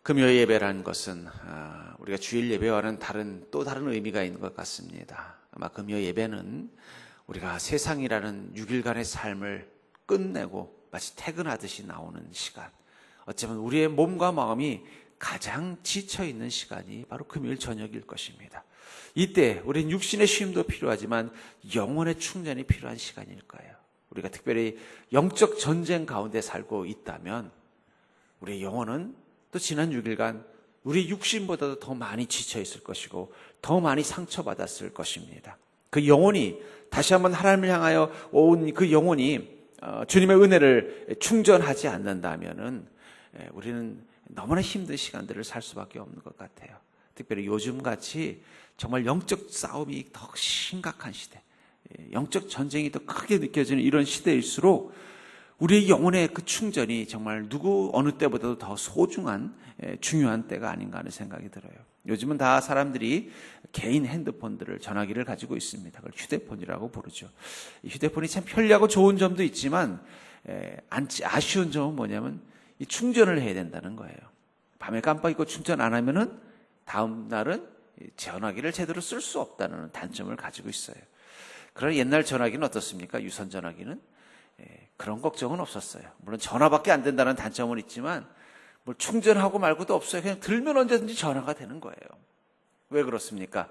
금요 예배라는 것은 우리가 주일 예배와는 또 다른 의미가 있는 것 같습니다. 아마 금요 예배는 우리가 세상이라는 6일간의 삶을 끝내고 마치 퇴근하듯이 나오는 시간, 어쩌면 우리의 몸과 마음이 가장 지쳐있는 시간이 바로 금요일 저녁일 것입니다. 이때 우리는 육신의 쉼도 필요하지만 영혼의 충전이 필요한 시간일 거예요. 우리가 특별히 영적 전쟁 가운데 살고 있다면 우리의 영혼은 또 지난 6일간 우리 육신보다도 더 많이 지쳐있을 것이고 더 많이 상처받았을 것입니다. 그 영혼이 다시 한번 하나님을 향하여 온 그 영혼이 주님의 은혜를 충전하지 않는다면은 우리는 너무나 힘든 시간들을 살 수밖에 없는 것 같아요. 특별히 요즘같이 정말 영적 싸움이 더 심각한 시대, 영적 전쟁이 더 크게 느껴지는 이런 시대일수록 우리의 영혼의 그 충전이 정말 누구 어느 때보다도 더 소중한 중요한 때가 아닌가 하는 생각이 들어요. 요즘은 다 사람들이 개인 핸드폰들을, 전화기를 가지고 있습니다. 그걸 휴대폰이라고 부르죠. 이 휴대폰이 참 편리하고 좋은 점도 있지만 아쉬운 점은 뭐냐면 이 충전을 해야 된다는 거예요. 밤에 깜빡 잊고 충전 안 하면은 다음 날은 전화기를 제대로 쓸 수 없다는 단점을 가지고 있어요. 그러나 옛날 전화기는 어떻습니까? 유선 전화기는 그런 걱정은 없었어요. 물론 전화밖에 안 된다는 단점은 있지만 뭘 충전하고 말고도 없어요. 그냥 들면 언제든지 전화가 되는 거예요. 왜 그렇습니까?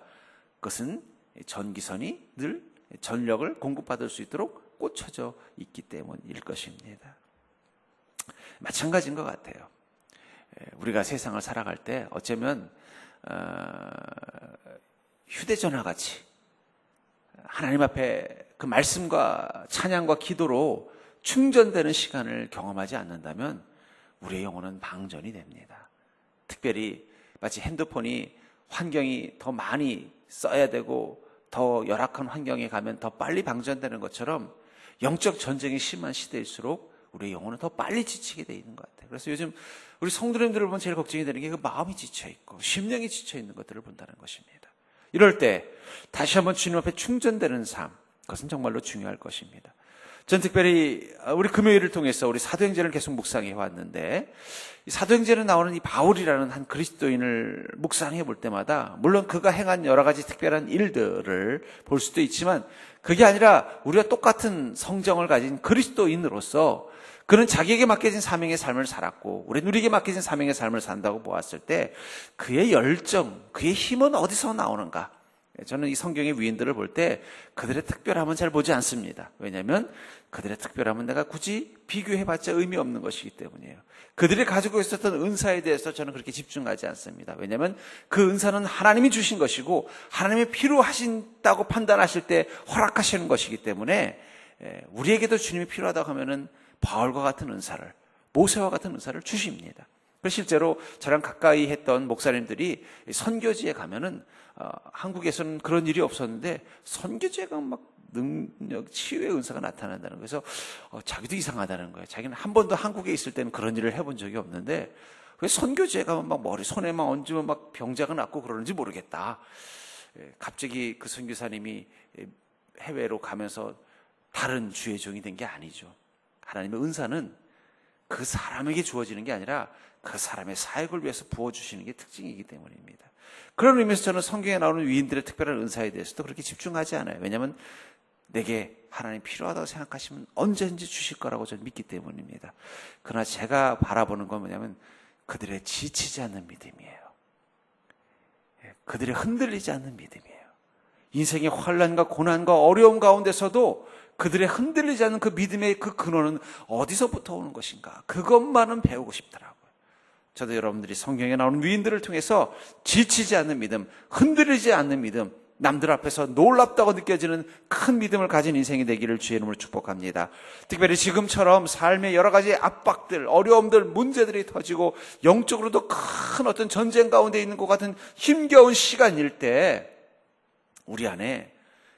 그것은 전기선이 늘 전력을 공급받을 수 있도록 꽂혀져 있기 때문일 것입니다. 마찬가지인 것 같아요. 우리가 세상을 살아갈 때 어쩌면 휴대전화 같이 하나님 앞에 그 말씀과 찬양과 기도로 충전되는 시간을 경험하지 않는다면 우리의 영혼은 방전이 됩니다. 특별히 마치 핸드폰이 환경이 더 많이 써야 되고 더 열악한 환경에 가면 더 빨리 방전되는 것처럼 영적 전쟁이 심한 시대일수록 우리의 영혼은 더 빨리 지치게 돼 있는 것 같아요. 그래서 요즘 우리 성도님들을 보면 제일 걱정이 되는 게 그 마음이 지쳐있고 심령이 지쳐있는 것들을 본다는 것입니다. 이럴 때 다시 한번 주님 앞에 충전되는 삶, 그것은 정말로 중요할 것입니다. 전 특별히 우리 금요일을 통해서 우리 사도행전을 계속 묵상해 왔는데 이 사도행전에 나오는 이 바울이라는 한 그리스도인을 묵상해 볼 때마다 물론 그가 행한 여러 가지 특별한 일들을 볼 수도 있지만 그게 아니라 우리가 똑같은 성정을 가진 그리스도인으로서 그는 자기에게 맡겨진 사명의 삶을 살았고 우리는 우리에게 맡겨진 사명의 삶을 산다고 보았을 때 그의 열정, 그의 힘은 어디서 나오는가? 저는 이 성경의 위인들을 볼 때 그들의 특별함은 잘 보지 않습니다. 왜냐하면 그들의 특별함은 내가 굳이 비교해봤자 의미 없는 것이기 때문이에요. 그들이 가지고 있었던 은사에 대해서 저는 그렇게 집중하지 않습니다. 왜냐하면 그 은사는 하나님이 주신 것이고 하나님이 필요하신다고 판단하실 때 허락하시는 것이기 때문에 우리에게도 주님이 필요하다고 하면은 바울과 같은 은사를, 모세와 같은 은사를 주십니다. 실제로 저랑 가까이 했던 목사님들이 선교지에 가면은 한국에서는 그런 일이 없었는데 선교지가 막 능력, 치유의 은사가 나타난다는 거예요. 그래서 자기도 이상하다는 거예요. 자기는 한 번도 한국에 있을 때는 그런 일을 해본 적이 없는데 왜 선교지에 가면 막 머리 손에 막 얹으면 막 병자가 낫고 그러는지 모르겠다. 갑자기 그 선교사님이 해외로 가면서 다른 주의 종이 된 게 아니죠. 하나님의 은사는 그 사람에게 주어지는 게 아니라 그 사람의 사역을 위해서 부어주시는 게 특징이기 때문입니다. 그런 의미에서 저는 성경에 나오는 위인들의 특별한 은사에 대해서도 그렇게 집중하지 않아요. 왜냐하면 내게 하나님 필요하다고 생각하시면 언제든지 주실 거라고 저는 믿기 때문입니다. 그러나 제가 바라보는 건 뭐냐면 그들의 지치지 않는 믿음이에요. 그들의 흔들리지 않는 믿음이에요. 인생의 환난과 고난과 어려움 가운데서도 그들의 흔들리지 않는 그 믿음의 그 근원은 어디서부터 오는 것인가? 그것만은 배우고 싶더라고요. 저도 여러분들이 성경에 나오는 위인들을 통해서 지치지 않는 믿음, 흔들리지 않는 믿음, 남들 앞에서 놀랍다고 느껴지는 큰 믿음을 가진 인생이 되기를 주의 이름으로 축복합니다. 특별히 지금처럼 삶의 여러 가지 압박들, 어려움들, 문제들이 터지고 영적으로도 큰 어떤 전쟁 가운데 있는 것 같은 힘겨운 시간일 때 우리 안에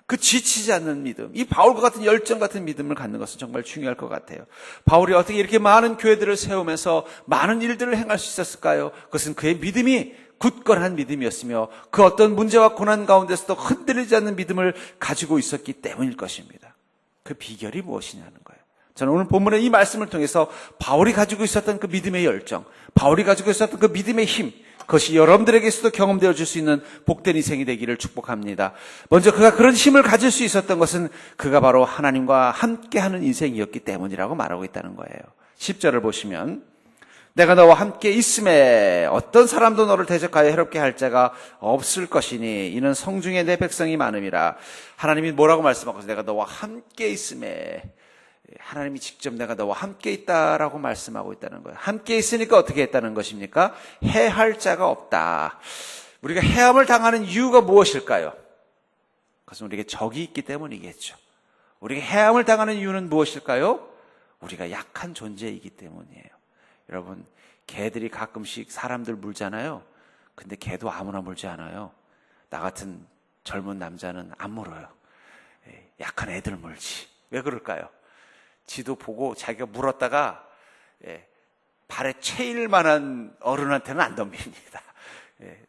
그 지치지 않는 믿음, 이 바울과 같은 열정 같은 믿음을 갖는 것은 정말 중요할 것 같아요. 바울이 어떻게 이렇게 많은 교회들을 세우면서 많은 일들을 행할 수 있었을까요? 그것은 그의 믿음이 굳건한 믿음이었으며 그 어떤 문제와 고난 가운데서도 흔들리지 않는 믿음을 가지고 있었기 때문일 것입니다. 그 비결이 무엇이냐는 거예요. 저는 오늘 본문의 이 말씀을 통해서 바울이 가지고 있었던 그 믿음의 열정, 바울이 가지고 있었던 그 믿음의 힘, 그것이 여러분들에게서도 경험되어 줄 수 있는 복된 인생이 되기를 축복합니다. 먼저 그가 그런 힘을 가질 수 있었던 것은 그가 바로 하나님과 함께하는 인생이었기 때문이라고 말하고 있다는 거예요. 10절을 보시면 내가 너와 함께 있음에 어떤 사람도 너를 대적하여 해롭게 할 자가 없을 것이니 이는 성중에 내 백성이 많음이라. 하나님이 뭐라고 말씀하고 있어요? 내가 너와 함께 있음에, 하나님이 직접 내가 너와 함께 있다라고 말씀하고 있다는 거예요. 함께 있으니까 어떻게 했다는 것입니까? 해할 자가 없다. 우리가 해함을 당하는 이유가 무엇일까요? 그것은 우리에게 적이 있기 때문이겠죠. 우리가 해함을 당하는 이유는 무엇일까요? 우리가 약한 존재이기 때문이에요. 여러분, 개들이 가끔씩 사람들 물잖아요. 근데 개도 아무나 물지 않아요. 나 같은 젊은 남자는 안 물어요. 약한 애들 물지. 왜 그럴까요? 지도 보고 자기가 물었다가 발에 채일 만한 어른한테는 안 덤빕니다.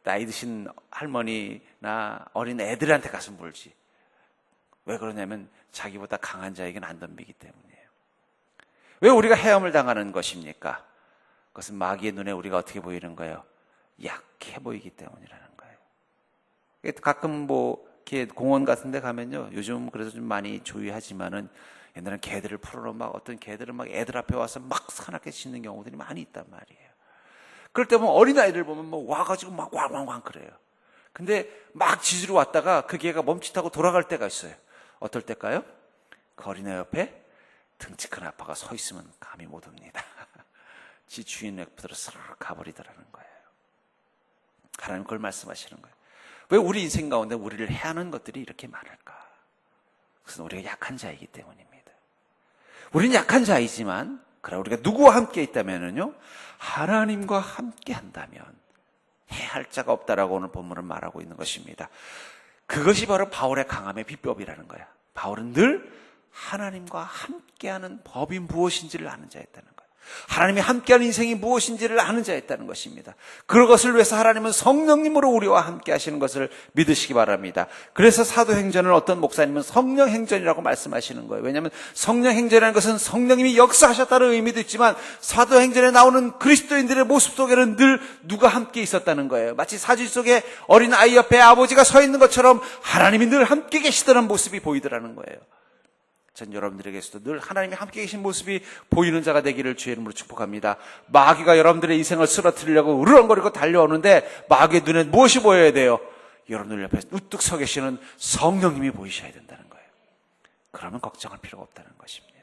나이 드신 할머니나 어린 애들한테 가서 물지. 왜 그러냐면 자기보다 강한 자에게는 안 덤비기 때문이에요. 왜 우리가 헤엄을 당하는 것입니까? 그것은 마귀의 눈에 우리가 어떻게 보이는 거예요? 약해 보이기 때문이라는 거예요. 가끔 공원 같은 데 가면요, 요즘 그래서 좀 많이 조용하지만은 옛날엔 개들을 풀어놓으면 어떤 개들은 애들 앞에 와서 사납게 짖는 경우들이 많이 있단 말이에요. 그럴 때 어린아이들 보면 와가지고 왕왕왕 그래요. 근데 짖으러 왔다가 그 개가 멈칫하고 돌아갈 때가 있어요. 어떨 때일까요? 그 어린아이 옆에 등치 큰 아빠가 서 있으면 감이 못 옵니다. 지 주인 옆으로 스르륵 가버리더라는 거예요. 하나님 그걸 말씀하시는 거예요. 왜 우리 인생 가운데 우리를 해하는 것들이 이렇게 많을까? 그것은 우리가 약한 자이기 때문입니다. 우리는 약한 자이지만, 그래 우리가 누구와 함께 있다면은요, 하나님과 함께 한다면 해할 자가 없다라고 오늘 본문은 말하고 있는 것입니다. 그것이 바로 바울의 강함의 비법이라는 거야. 바울은 늘 하나님과 함께하는 법이 무엇인지를 아는 자였다는 거예요. 하나님이 함께하는 인생이 무엇인지를 아는 자였다는 것입니다. 그것을 위해서 하나님은 성령님으로 우리와 함께 하시는 것을 믿으시기 바랍니다. 그래서 사도행전을 어떤 목사님은 성령행전이라고 말씀하시는 거예요. 왜냐하면 성령행전이라는 것은 성령님이 역사하셨다는 의미도 있지만 사도행전에 나오는 그리스도인들의 모습 속에는 늘 누가 함께 있었다는 거예요. 마치 사진 속에 어린 아이 옆에 아버지가 서 있는 것처럼 하나님이 늘 함께 계시다는 모습이 보이더라는 거예요. 전 여러분들에게서도 늘 하나님이 함께 계신 모습이 보이는 자가 되기를 주의 이름으로 축복합니다. 마귀가 여러분들의 인생을 쓰러뜨리려고 으르렁거리고 달려오는데 마귀의 눈에 무엇이 보여야 돼요? 여러분들 옆에 우뚝 서 계시는 성령님이 보이셔야 된다는 거예요. 그러면 걱정할 필요가 없다는 것입니다.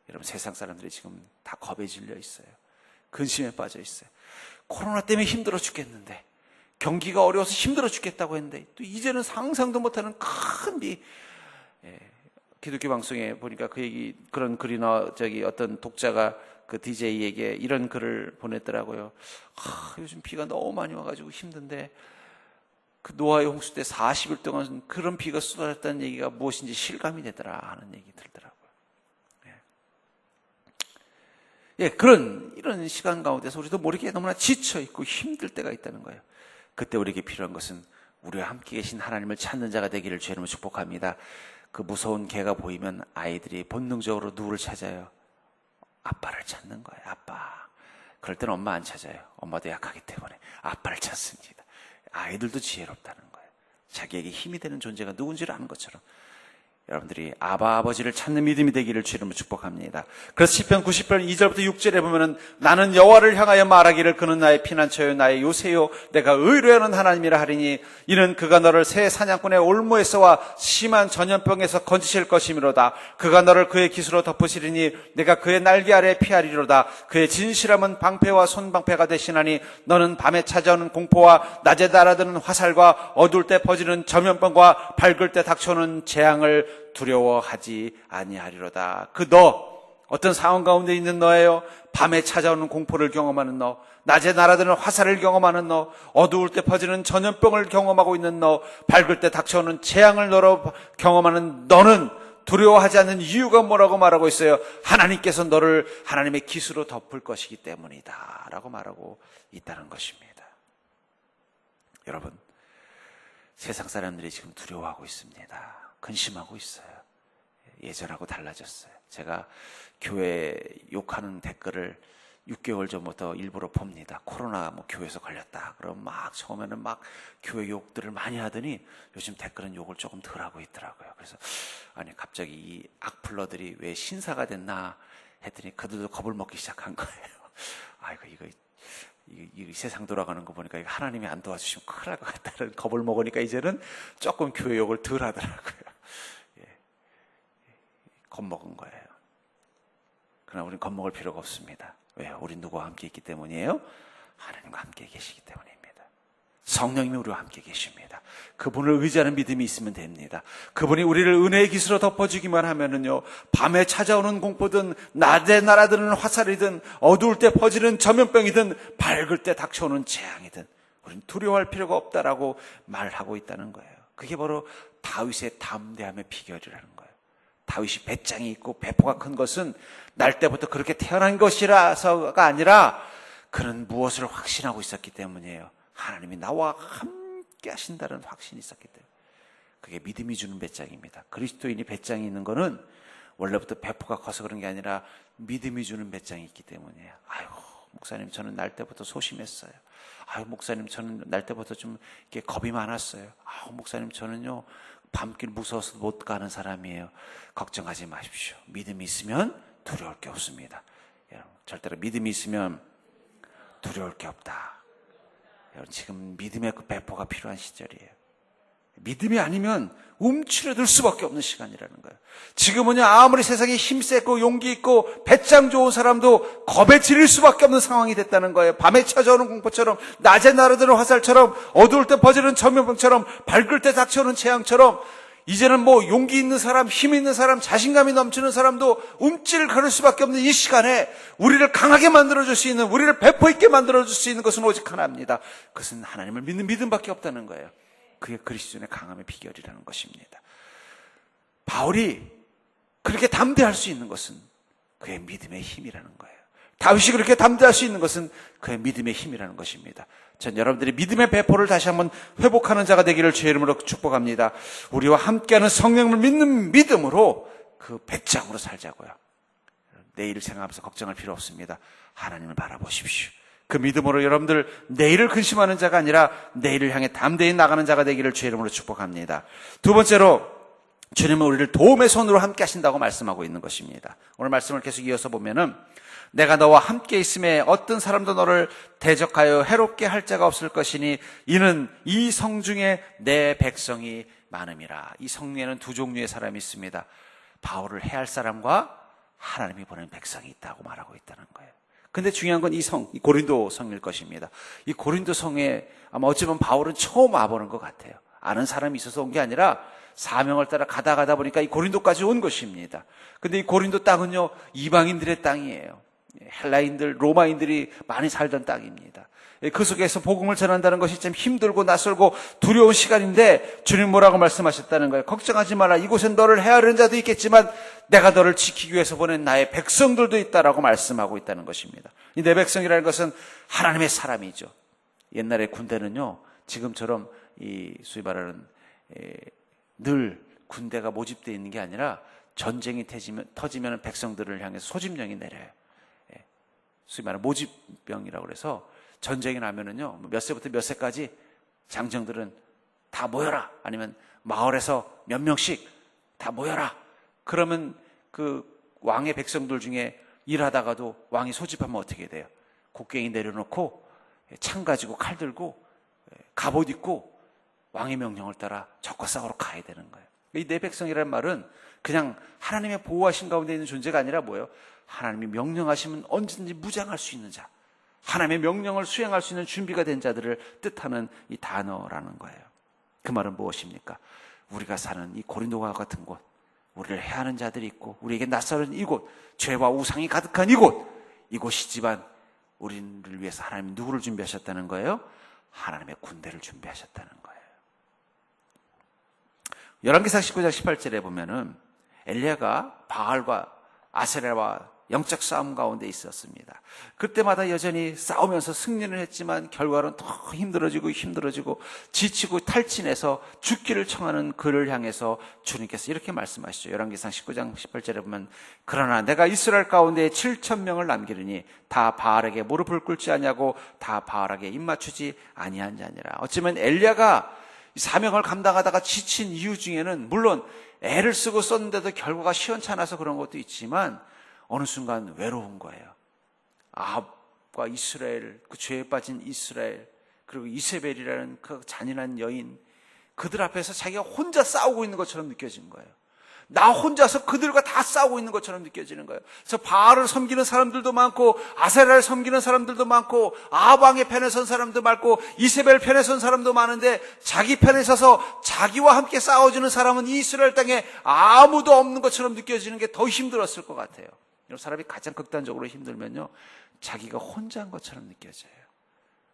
여러분, 세상 사람들이 지금 다 겁에 질려 있어요. 근심에 빠져 있어요. 코로나 때문에 힘들어 죽겠는데, 경기가 어려워서 힘들어 죽겠다고 했는데 또 이제는 상상도 못하는 큰 기독교 방송에 보니까 그런 글이나 어떤 독자가 그 DJ에게 이런 글을 보냈더라고요. 요즘 비가 너무 많이 와가지고 힘든데 그 노아의 홍수 때 40일 동안 그런 비가 쏟아졌다는 얘기가 무엇인지 실감이 되더라 하는 얘기 들더라고요. 이런 시간 가운데서 우리도 모르게 너무나 지쳐있고 힘들 때가 있다는 거예요. 그때 우리에게 필요한 것은 우리와 함께 계신 하나님을 찾는 자가 되기를 주의 이름으로 축복합니다. 그 무서운 개가 보이면 아이들이 본능적으로 누구를 찾아요? 아빠를 찾는 거예요. 아빠. 그럴 때는 엄마 안 찾아요. 엄마도 약하기 때문에 아빠를 찾습니다. 아이들도 지혜롭다는 거예요. 자기에게 힘이 되는 존재가 누군지를 아는 것처럼 여러분들이 아버지를 찾는 믿음이 되기를 주님으로 축복합니다. 그래서 시편 90편 2절부터 6절에 보면은 나는 여호와를 향하여 말하기를 그는 나의 피난처요 나의 요새요 내가 의뢰하는 하나님이라 하리니 이는 그가 너를 새 사냥꾼의 올무에서와 심한 전염병에서 건지실 것이미로다. 그가 너를 그의 깃으로 덮으시리니 내가 그의 날개 아래 피하리로다. 그의 진실함은 방패와 손방패가 되시나니 너는 밤에 찾아오는 공포와 낮에 날아드는 화살과 어두울 때 퍼지는 전염병과 밝을 때 닥쳐오는 재앙을 두려워하지 아니하리로다. 어떤 상황 가운데 있는 너예요? 밤에 찾아오는 공포를 경험하는 너, 낮에 날아드는 화살을 경험하는 너, 어두울 때 퍼지는 전염병을 경험하고 있는 너, 밝을 때 닥쳐오는 재앙을 경험하는 너는 두려워하지 않는 이유가 뭐라고 말하고 있어요? 하나님께서 너를 하나님의 깃으로 덮을 것이기 때문이다 라고 말하고 있다는 것입니다. 여러분, 세상 사람들이 지금 두려워하고 있습니다. 근심하고 있어요. 예전하고 달라졌어요. 제가 교회 욕하는 댓글을 6개월 전부터 일부러 봅니다. 코로나 교회에서 걸렸다. 그럼 막 처음에는 막 교회 욕들을 많이 하더니 요즘 댓글은 욕을 조금 덜 하고 있더라고요. 그래서 아니 갑자기 이 악플러들이 왜 신사가 됐나 했더니 그들도 겁을 먹기 시작한 거예요. 아이고 이 세상 돌아가는 거 보니까 하나님이 안 도와주시면 큰일 날 것 같다는 겁을 먹으니까 이제는 조금 교회 욕을 덜 하더라고요. 겁먹은 거예요. 그러나 우리는 겁먹을 필요가 없습니다. 왜요? 우린 누구와 함께 있기 때문이에요? 하나님과 함께 계시기 때문입니다. 성령님이 우리와 함께 계십니다. 그분을 의지하는 믿음이 있으면 됩니다. 그분이 우리를 은혜의 깃으로 덮어주기만 하면은요, 밤에 찾아오는 공포든 낮에 날아드는 화살이든 어두울 때 퍼지는 전염병이든 밝을 때 닥쳐오는 재앙이든 우리는 두려워할 필요가 없다라고 말하고 있다는 거예요. 그게 바로 다윗의 담대함의 비결이라는 거예요. 다윗이 배짱이 있고 배포가 큰 것은 날 때부터 그렇게 태어난 것이라서가 아니라 그는 무엇을 확신하고 있었기 때문이에요. 하나님이 나와 함께 하신다는 확신이 있었기 때문에. 그게 믿음이 주는 배짱입니다. 그리스도인이 배짱이 있는 거는 원래부터 배포가 커서 그런 게 아니라 믿음이 주는 배짱이 있기 때문이에요. 아이고 목사님 저는 날 때부터 소심했어요. 아유 목사님 저는 날 때부터 좀 이렇게 겁이 많았어요. 아유 목사님 저는요 밤길 무서워서 못 가는 사람이에요. 걱정하지 마십시오. 믿음이 있으면 두려울 게 없습니다. 여러분, 절대로 믿음이 있으면 두려울 게 없다. 여러분, 지금 믿음의 그 배포가 필요한 시절이에요. 믿음이 아니면 움츠러들 수밖에 없는 시간이라는 거예요. 지금은요 아무리 세상에 힘세고 용기 있고 배짱 좋은 사람도 겁에 질릴 수밖에 없는 상황이 됐다는 거예요. 밤에 찾아오는 공포처럼 낮에 날아드는 화살처럼 어두울 때 퍼지는 전염병처럼 밝을 때 닥쳐오는 재앙처럼 이제는 용기 있는 사람, 힘 있는 사람, 자신감이 넘치는 사람도 움찔을 걸을 수밖에 없는 이 시간에 우리를 강하게 만들어줄 수 있는, 우리를 배포 있게 만들어줄 수 있는 것은 오직 하나입니다. 그것은 하나님을 믿는 믿음밖에 없다는 거예요. 그게 그리스도인의 강함의 비결이라는 것입니다. 바울이 그렇게 담대할 수 있는 것은 그의 믿음의 힘이라는 거예요. 다윗이 그렇게 담대할 수 있는 것은 그의 믿음의 힘이라는 것입니다. 전 여러분들이 믿음의 배포를 다시 한번 회복하는 자가 되기를 주의 이름으로 축복합니다. 우리와 함께하는 성령을 믿는 믿음으로 그 배짱으로 살자고요. 내일을 생각하면서 걱정할 필요 없습니다. 하나님을 바라보십시오. 그 믿음으로 여러분들 내일을 근심하는 자가 아니라 내일을 향해 담대히 나가는 자가 되기를 주의 이름으로 축복합니다. 두 번째로 주님은 우리를 도움의 손으로 함께 하신다고 말씀하고 있는 것입니다. 오늘 말씀을 계속 이어서 보면은 내가 너와 함께 있음에 어떤 사람도 너를 대적하여 해롭게 할 자가 없을 것이니 이는 이 성 중에 내 백성이 많음이라. 이 성에는 두 종류의 사람이 있습니다. 바울을 해할 사람과 하나님이 보낸 백성이 있다고 말하고 있다는 거예요. 근데 중요한 건 이 성, 이 고린도 성일 것입니다. 이 고린도 성에 아마 어쩌면 바울은 처음 와보는 것 같아요. 아는 사람이 있어서 온 게 아니라 사명을 따라 가다 보니까 이 고린도까지 온 것입니다. 근데 이 고린도 땅은요, 이방인들의 땅이에요. 헬라인들, 로마인들이 많이 살던 땅입니다. 그 속에서 복음을 전한다는 것이 참 힘들고 낯설고 두려운 시간인데 주님 뭐라고 말씀하셨다는 거예요. 걱정하지 마라. 이곳엔 너를 해하려는 자도 있겠지만 내가 너를 지키기 위해서 보낸 나의 백성들도 있다라고 말씀하고 있다는 것입니다. 이 내 백성이라는 것은 하나님의 사람이죠. 옛날에 군대는요, 지금처럼 소위 말하는 늘 군대가 모집되어 있는 게 아니라 전쟁이 터지면 백성들을 향해서 소집령이 내려요. 소위 말하는 모집병이라고 그래서 전쟁이 나면은요, 몇 세부터 몇 세까지 장정들은 다 모여라. 아니면 마을에서 몇 명씩 다 모여라. 그러면 그 왕의 백성들 중에 일하다가도 왕이 소집하면 어떻게 돼요? 곡괭이 내려놓고 창 가지고 칼 들고 갑옷 입고 왕의 명령을 따라 적과 싸우러 가야 되는 거예요. 이 내 백성이라는 말은 그냥 하나님의 보호하신 가운데 있는 존재가 아니라 뭐예요? 하나님이 명령하시면 언제든지 무장할 수 있는 자, 하나님의 명령을 수행할 수 있는 준비가 된 자들을 뜻하는 이 단어라는 거예요. 그 말은 무엇입니까? 우리가 사는 이 고린도와 같은 곳, 우리를 해하는 자들이 있고 우리에게 낯설은 이곳, 죄와 우상이 가득한 이곳이지만 우리를 위해서 하나님이 누구를 준비하셨다는 거예요? 하나님의 군대를 준비하셨다는 거예요. 열왕기상 19장 18절에 보면은 엘리야가 바알과 아세라와 영적 싸움 가운데 있었습니다. 그때마다 여전히 싸우면서 승리를 했지만 결과는 더 힘들어지고 지치고 탈진해서 죽기를 청하는 그를 향해서 주님께서 이렇게 말씀하시죠. 열왕기상 19장 18절에 보면 그러나 내가 이스라엘 가운데 7,000명을 남기르니 다 바알에게 무릎을 꿇지 아니하고 다 바알에게 입맞추지 아니한 자니라. 어쩌면 엘리야가 사명을 감당하다가 지친 이유 중에는 물론 애를 쓰고 썼는데도 결과가 시원찮아서 그런 것도 있지만 어느 순간 외로운 거예요. 아합과 이스라엘, 그 죄에 빠진 이스라엘, 그리고 이세벨이라는 그 잔인한 여인, 그들 앞에서 자기가 혼자 싸우고 있는 것처럼 느껴진 거예요. 나 혼자서 그들과 다 싸우고 있는 것처럼 느껴지는 거예요. 그래서 바알을 섬기는 사람들도 많고 아세라를 섬기는 사람들도 많고 아합 왕의 편에 선 사람도 많고 이세벨 편에 선 사람도 많은데 자기 편에 서서 자기와 함께 싸워주는 사람은 이 이스라엘 땅에 아무도 없는 것처럼 느껴지는 게 더 힘들었을 것 같아요. 사람이 가장 극단적으로 힘들면요, 자기가 혼자인 것처럼 느껴져요.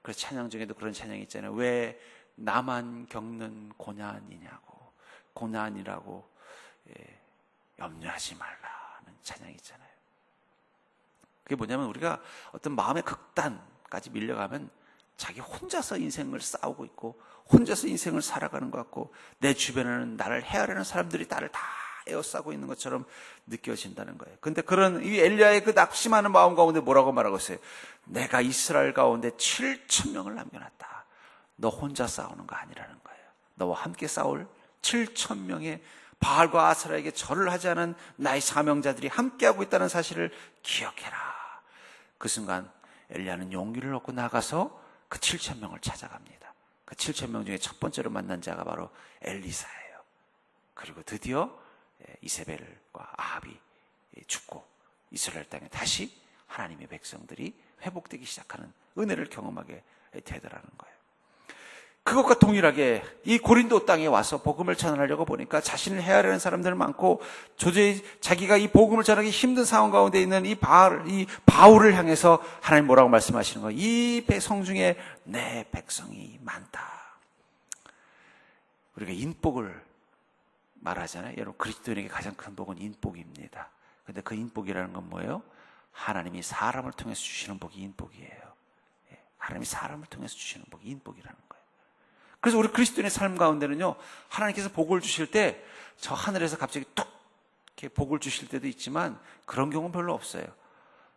그래서 찬양 중에도 그런 찬양이 있잖아요. 왜 나만 겪는 고난이냐고, 고난이라고 염려하지 말라는 찬양이 있잖아요. 그게 뭐냐면 우리가 어떤 마음의 극단까지 밀려가면 자기 혼자서 인생을 싸우고 있고 혼자서 인생을 살아가는 것 같고 내 주변에는 나를 헤아리는 사람들이 나를 다 에워싸고 있는 것처럼 느껴진다는 거예요. 근데 그런 이 엘리야의 그 낙심하는 마음 가운데 뭐라고 말하고 있어요? 내가 이스라엘 가운데 7,000명을 남겨놨다. 너 혼자 싸우는 거 아니라는 거예요. 너와 함께 싸울 7,000명의 바알과 아세라에게 절을 하지 않은 나의 사명자들이 함께하고 있다는 사실을 기억해라. 그 순간 엘리야는 용기를 얻고 나가서 그 7,000명을 찾아갑니다. 그 7,000명 중에 첫 번째로 만난 자가 바로 엘리사예요. 그리고 드디어 이세벨과 아합이 죽고 이스라엘 땅에 다시 하나님의 백성들이 회복되기 시작하는 은혜를 경험하게 되더라는 거예요. 그것과 동일하게 이 고린도 땅에 와서 복음을 전하려고 보니까 자신을 헤아리는 사람들 많고 도저히 자기가 이 복음을 전하기 힘든 상황 가운데 있는 이 바울을 향해서 하나님 뭐라고 말씀하시는 거예요? 이 백성 중에 내 백성이 많다. 우리가 인복을 말하잖아요. 여러분, 그리스도인에게 가장 큰 복은 인복입니다. 근데 그 인복이라는 건 뭐예요? 하나님이 사람을 통해서 주시는 복이 인복이에요. 하나님이 사람을 통해서 주시는 복이 인복이라는 거예요. 그래서 우리 그리스도인의 삶 가운데는요, 하나님께서 복을 주실 때 저 하늘에서 갑자기 뚝 이렇게 복을 주실 때도 있지만 그런 경우는 별로 없어요.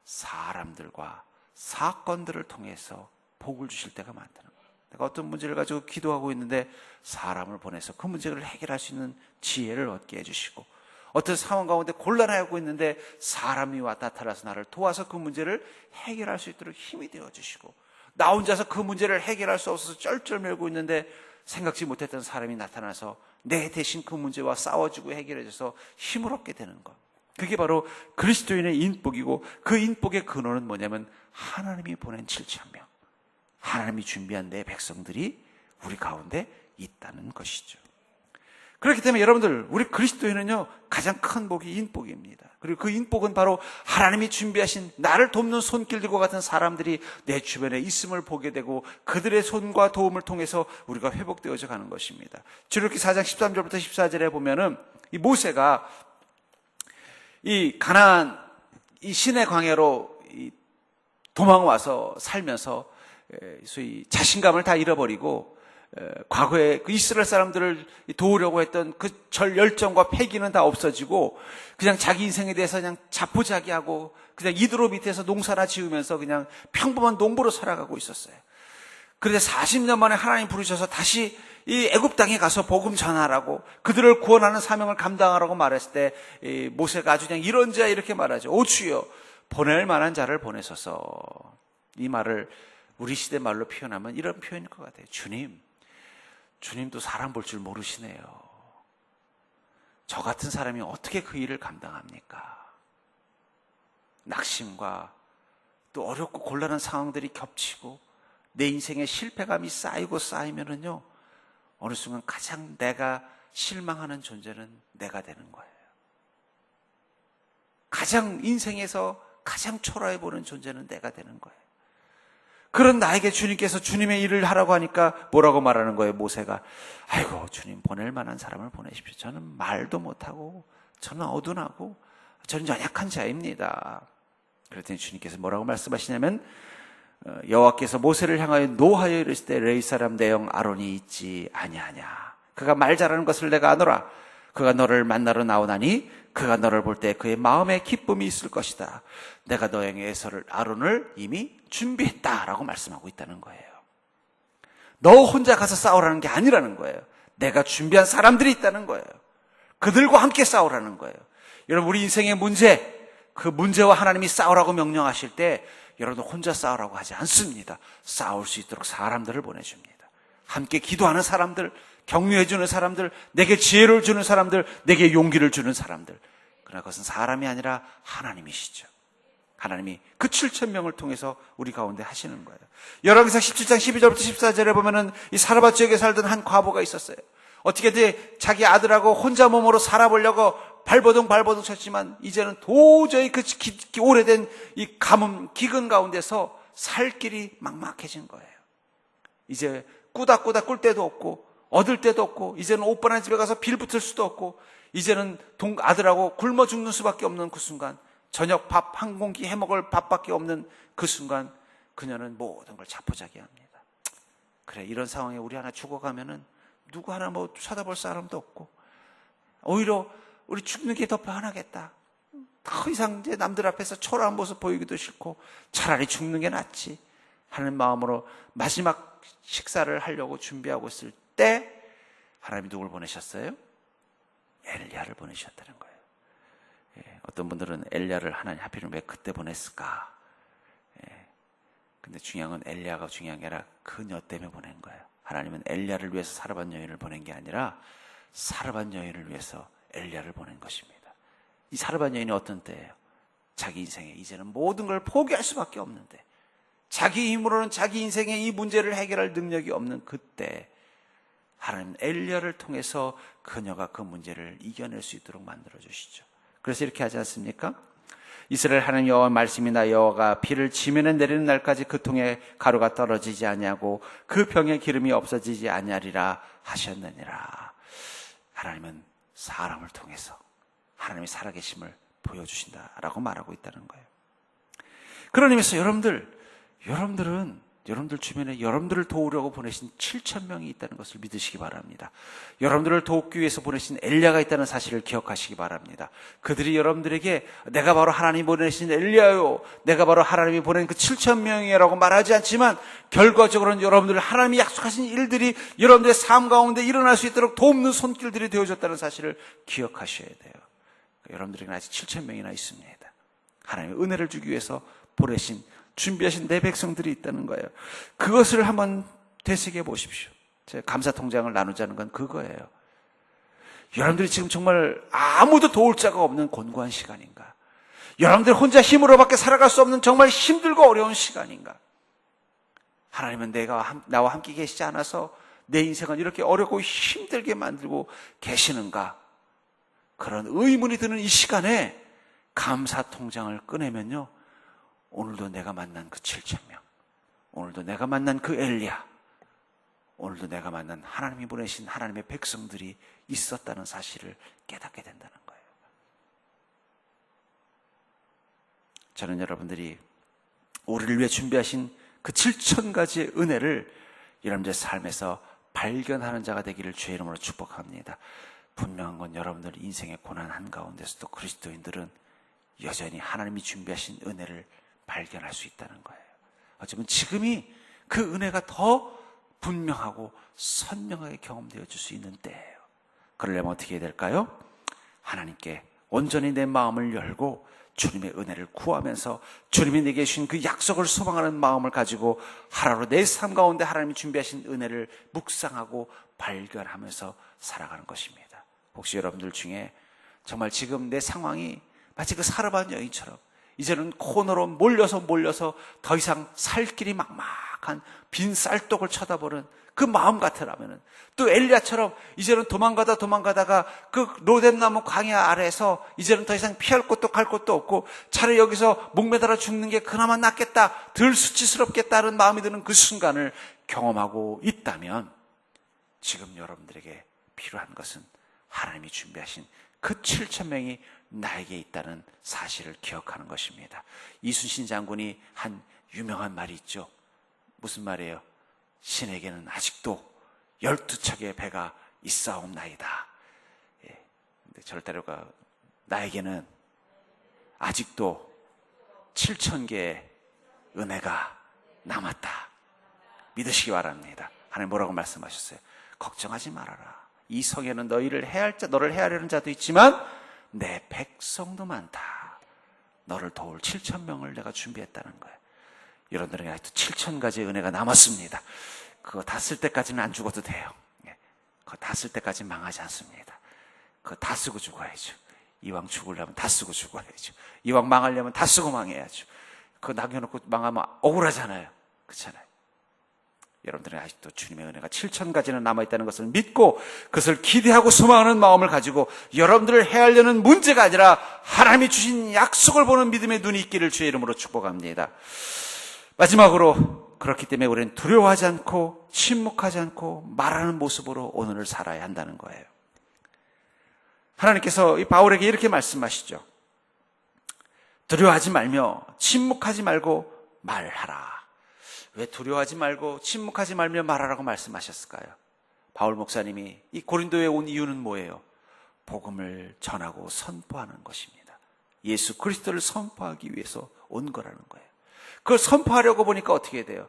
사람들과 사건들을 통해서 복을 주실 때가 많다는 거예요. 내가 어떤 문제를 가지고 기도하고 있는데 사람을 보내서 그 문제를 해결할 수 있는 지혜를 얻게 해주시고, 어떤 상황 가운데 곤란하고 있는데 사람이 나타나서 나를 도와서 그 문제를 해결할 수 있도록 힘이 되어주시고, 나 혼자서 그 문제를 해결할 수 없어서 쩔쩔매고 있는데 생각지 못했던 사람이 나타나서 내 대신 그 문제와 싸워주고 해결해줘서 힘을 얻게 되는 것. 그게 바로 그리스도인의 인복이고, 그 인복의 근원은 뭐냐면 하나님이 보낸 7,000명, 하나님이 준비한 내 백성들이 우리 가운데 있다는 것이죠. 그렇기 때문에 여러분들, 우리 그리스도인은요, 가장 큰 복이 인복입니다. 그리고 그 인복은 바로 하나님이 준비하신 나를 돕는 손길들과 같은 사람들이 내 주변에 있음을 보게 되고 그들의 손과 도움을 통해서 우리가 회복되어져 가는 것입니다. 출애굽기 4장 13절부터 14절에 보면은 이 모세가 이 가나안 이 시내 광야로 도망와서 살면서 소위 자신감을 다 잃어버리고 과거에 그 이스라엘 사람들을 도우려고 했던 그 열정과 패기는 다 없어지고 그냥 자기 인생에 대해서 그냥 자포자기하고 그냥 이드로 밑에서 농사나 지으면서 그냥 평범한 농부로 살아가고 있었어요. 그런데 40년 만에 하나님 부르셔서 다시 이 애굽 땅에 가서 복음 전하라고, 그들을 구원하는 사명을 감당하라고 말했을 때 모세가 아주 그냥 이런저야 이렇게 말하죠. 오 주여, 보낼 만한 자를 보내소서. 이 말을 우리 시대 말로 표현하면 이런 표현일 것 같아요. 주님도 사람 볼 줄 모르시네요. 저 같은 사람이 어떻게 그 일을 감당합니까? 낙심과 또 어렵고 곤란한 상황들이 겹치고 내 인생에 실패감이 쌓이면은요, 어느 순간 가장 내가 실망하는 존재는 내가 되는 거예요. 가장 인생에서 가장 초라해 보는 존재는 내가 되는 거예요. 그런 나에게 주님께서 주님의 일을 하라고 하니까 뭐라고 말하는 거예요? 모세가, 아이고 주님, 보낼 만한 사람을 보내십시오. 저는 말도 못하고 저는 어둔하고 저는 연약한 자입니다. 그랬더니 주님께서 뭐라고 말씀하시냐면 여호와께서 모세를 향하여 노하여 이르실 때 레위 사람 내 형 아론이 있지 아니하냐. 그가 말 잘하는 것을 내가 아노라. 그가 너를 만나러 나오나니 그가 너를 볼 때 그의 마음에 기쁨이 있을 것이다. 내가 너 형의 에서를 아론을 이미 준비했다라고 말씀하고 있다는 거예요. 너 혼자 가서 싸우라는 게 아니라는 거예요. 내가 준비한 사람들이 있다는 거예요. 그들과 함께 싸우라는 거예요. 여러분, 우리 인생의 문제, 그 문제와 하나님이 싸우라고 명령하실 때 여러분 혼자 싸우라고 하지 않습니다. 싸울 수 있도록 사람들을 보내줍니다. 함께 기도하는 사람들, 격려해주는 사람들, 내게 지혜를 주는 사람들, 내게 용기를 주는 사람들. 그러나 그것은 사람이 아니라 하나님이시죠. 하나님이 그 7,000명을 통해서 우리 가운데 하시는 거예요. 열왕기상 17장 12절부터 14절에 보면은 이 사르밧 지역에 살던 한 과부가 있었어요. 어떻게든 자기 아들하고 혼자 몸으로 살아보려고 발버둥 쳤지만 이제는 도저히 그 오래된 이 가뭄 기근 가운데서 살 길이 막막해진 거예요. 이제 꾸닥꾸닥 꿀 데도 없고 얻을 데도 없고 이제는 오빠네 집에 가서 빌 붙을 수도 없고 이제는 아들하고 굶어 죽는 수밖에 없는 그 순간, 저녁 밥 한 공기 해먹을 밥밖에 없는 그 순간 그녀는 모든 걸 자포자기합니다. 그래, 이런 상황에 우리 하나 죽어가면은 누구 하나 뭐 쳐다볼 사람도 없고 오히려 우리 죽는 게 더 편하겠다. 더 이상 이제 남들 앞에서 초라한 모습 보이기도 싫고 차라리 죽는 게 낫지 하는 마음으로 마지막 식사를 하려고 준비하고 있을 때 하나님이 누굴 보내셨어요? 엘리야를 보내셨다는 거예요. 어떤 분들은 엘리야를 하나님 하필이면 왜 그때 보냈을까? 근데 중요한 건 엘리야가 중요한 게 아니라 그녀 때문에 보낸 거예요. 하나님은 엘리야를 위해서 사르밧 여인을 보낸 게 아니라 사르밧 여인을 위해서 엘리야를 보낸 것입니다. 이 사르밧 여인이 어떤 때예요? 자기 인생에 이제는 모든 걸 포기할 수밖에 없는데 자기 힘으로는 자기 인생의 이 문제를 해결할 능력이 없는 그때 하나님은 엘리야를 통해서 그녀가 그 문제를 이겨낼 수 있도록 만들어주시죠. 그래서 이렇게 하지 않습니까? 이스라엘 하나님 여호와 말씀이 나 여호와가 비를 지면에 내리는 날까지 그 통에 가루가 떨어지지 아니하고 그 병에 기름이 없어지지 아니하리라 하셨느니라. 하나님은 사람을 통해서 하나님의 살아계심을 보여주신다라고 말하고 있다는 거예요. 그런 의미에서 여러분들 주변에 여러분들을 도우려고 보내신 7,000명이 있다는 것을 믿으시기 바랍니다. 여러분들을 돕기 위해서 보내신 엘리야가 있다는 사실을 기억하시기 바랍니다. 그들이 여러분들에게 내가 바로 하나님이 보내신 엘리야요, 내가 바로 하나님이 보낸 그 7,000명이라고 말하지 않지만 결과적으로는 여러분들 하나님이 약속하신 일들이 여러분들의 삶 가운데 일어날 수 있도록 돕는 손길들이 되어졌다는 사실을 기억하셔야 돼요. 여러분들에게는 아직 7,000명이나 있습니다. 하나님의 은혜를 주기 위해서 보내신 준비하신 내 백성들이 있다는 거예요. 그것을 한번 되새겨 보십시오. 제가 감사 통장을 나누자는 건 그거예요. 여러분들이 지금 정말 아무도 도울 자가 없는 곤고한 시간인가? 여러분들 혼자 힘으로밖에 살아갈 수 없는 정말 힘들고 어려운 시간인가? 하나님은 나와 함께 계시지 않아서 내 인생은 이렇게 어렵고 힘들게 만들고 계시는가? 그런 의문이 드는 이 시간에 감사 통장을 꺼내면요, 오늘도 내가 만난 그 7,000명, 오늘도 내가 만난 그 엘리야, 오늘도 내가 만난 하나님이 보내신 하나님의 백성들이 있었다는 사실을 깨닫게 된다는 거예요. 저는 여러분들이 우리를 위해 준비하신 그 7,000가지의 은혜를 여러분들의 삶에서 발견하는 자가 되기를 주의 이름으로 축복합니다. 분명한 건 여러분들 인생의 고난 한가운데서도 그리스도인들은 여전히 하나님이 준비하신 은혜를 발견할 수 있다는 거예요. 어쩌면 지금이 그 은혜가 더 분명하고 선명하게 경험되어질 수 있는 때예요. 그러려면 어떻게 해야 될까요? 하나님께 온전히 내 마음을 열고 주님의 은혜를 구하면서 주님이 내게 주신 그 약속을 소망하는 마음을 가지고 하루로 내 삶 가운데 하나님이 준비하신 은혜를 묵상하고 발견하면서 살아가는 것입니다. 혹시 여러분들 중에 정말 지금 내 상황이 마치 그 사르밧 여인처럼 이제는 코너로 몰려서 더 이상 살 길이 막막한 빈 쌀독을 쳐다보는 그 마음 같으라면은, 또 엘리야처럼 이제는 도망가다가 그 로뎀나무 광야 아래에서 이제는 더 이상 피할 곳도 갈 곳도 없고 차라리 여기서 목매달아 죽는 게 그나마 낫겠다, 덜 수치스럽겠다는 마음이 드는 그 순간을 경험하고 있다면 지금 여러분들에게 필요한 것은 하나님이 준비하신 그 7천 명이 나에게 있다는 사실을 기억하는 것입니다. 이순신 장군이 한 유명한 말이 있죠. 무슨 말이에요? 신에게는 아직도 12척의 배가 있사옵나이다. 예. 근데 절대로가 나에게는 아직도 7천 개의 은혜가 남았다. 믿으시기 바랍니다. 하나님 뭐라고 말씀하셨어요? 걱정하지 말아라. 이 성에는 너를 해하려는 자도 있지만 내 백성도 많다. 너를 도울 7천 명을 내가 준비했다는 거예요. 여러분들에게 아직도 7천 가지의 은혜가 남았습니다. 그거 다 쓸 때까지는 안 죽어도 돼요. 그거 다 쓸 때까지 망하지 않습니다. 그거 다 쓰고 죽어야죠. 이왕 죽으려면 다 쓰고 죽어야죠. 이왕 망하려면 다 쓰고 망해야죠. 그거 남겨놓고 망하면 억울하잖아요. 그렇잖아요. 여러분들은 아직도 주님의 은혜가 7천 가지는 남아있다는 것을 믿고 그것을 기대하고 소망하는 마음을 가지고 여러분들을 해하려는 문제가 아니라 하나님이 주신 약속을 보는 믿음의 눈이 있기를 주의 이름으로 축복합니다. 마지막으로 그렇기 때문에 우리는 두려워하지 않고 침묵하지 않고 말하는 모습으로 오늘을 살아야 한다는 거예요. 하나님께서 이 바울에게 이렇게 말씀하시죠. 두려워하지 말며 침묵하지 말고 말하라. 왜 두려워하지 말고 침묵하지 말며 말하라고 말씀하셨을까요? 바울 목사님이 이 고린도에 온 이유는 뭐예요? 복음을 전하고 선포하는 것입니다. 예수 그리스도를 선포하기 위해서 온 거라는 거예요. 그걸 선포하려고 보니까 어떻게 돼요?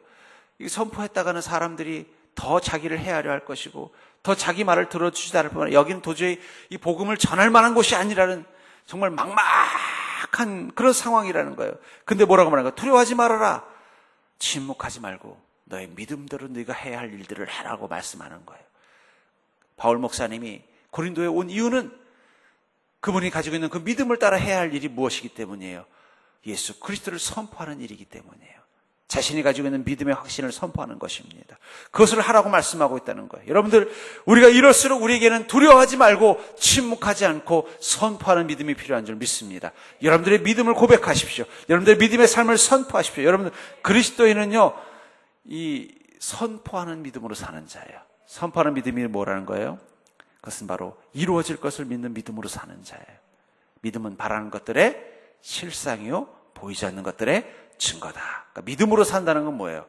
이 선포했다가는 사람들이 더 자기를 해하려 할 것이고 더 자기 말을 들어주지 않을 뿐만 아니라 여기는 도저히 이 복음을 전할 만한 곳이 아니라는 정말 막막한 그런 상황이라는 거예요. 근데 뭐라고 말하는 거예요? 두려워하지 말아라. 침묵하지 말고 너의 믿음대로 네가 해야 할 일들을 하라고 말씀하는 거예요. 바울 목사님이 고린도에 온 이유는 그분이 가지고 있는 그 믿음을 따라 해야 할 일이 무엇이기 때문이에요? 예수 그리스도를 선포하는 일이기 때문이에요. 자신이 가지고 있는 믿음의 확신을 선포하는 것입니다. 그것을 하라고 말씀하고 있다는 거예요. 여러분들, 우리가 이럴수록 우리에게는 두려워하지 말고 침묵하지 않고 선포하는 믿음이 필요한 줄 믿습니다. 여러분들의 믿음을 고백하십시오. 여러분들의 믿음의 삶을 선포하십시오. 여러분들, 그리스도인은요, 이 선포하는 믿음으로 사는 자예요. 선포하는 믿음이 뭐라는 거예요? 그것은 바로 이루어질 것을 믿는 믿음으로 사는 자예요. 믿음은 바라는 것들의 실상이요, 보이지 않는 것들의 증거다. 그러니까 믿음으로 산다는 건 뭐예요?